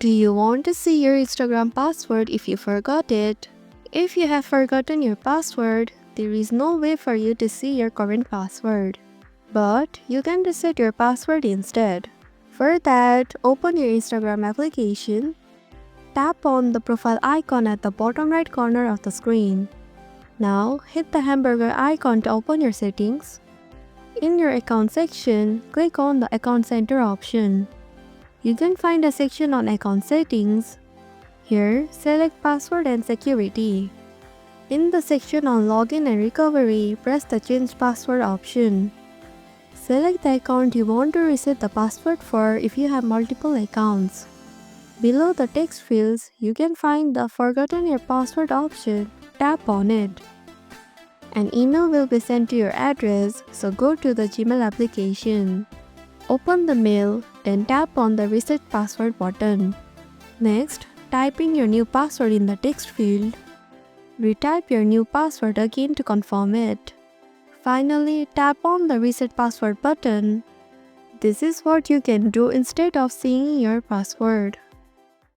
Do you want to see your Instagram password if you forgot it? If you have forgotten your password, there is no way for you to see your current password. But you can reset your password instead. For that, open your Instagram application. Tap on the profile icon at the bottom right corner of the screen. Now, hit the hamburger icon to open your settings. In your account section, click on the Account Center option. You can find a section on Account Settings. Here, select Password and Security. In the section on Login and Recovery, press the Change Password option. Select the account you want to reset the password for if you have multiple accounts. Below the text fields, you can find the Forgotten Your Password option. Tap on it. An email will be sent to your address, so go to the Gmail application. Open the mail, then tap on the Reset Password button. Next, type in your new password in the text field. Retype your new password again to confirm it. Finally, tap on the Reset Password button. This is what you can do instead of seeing your password.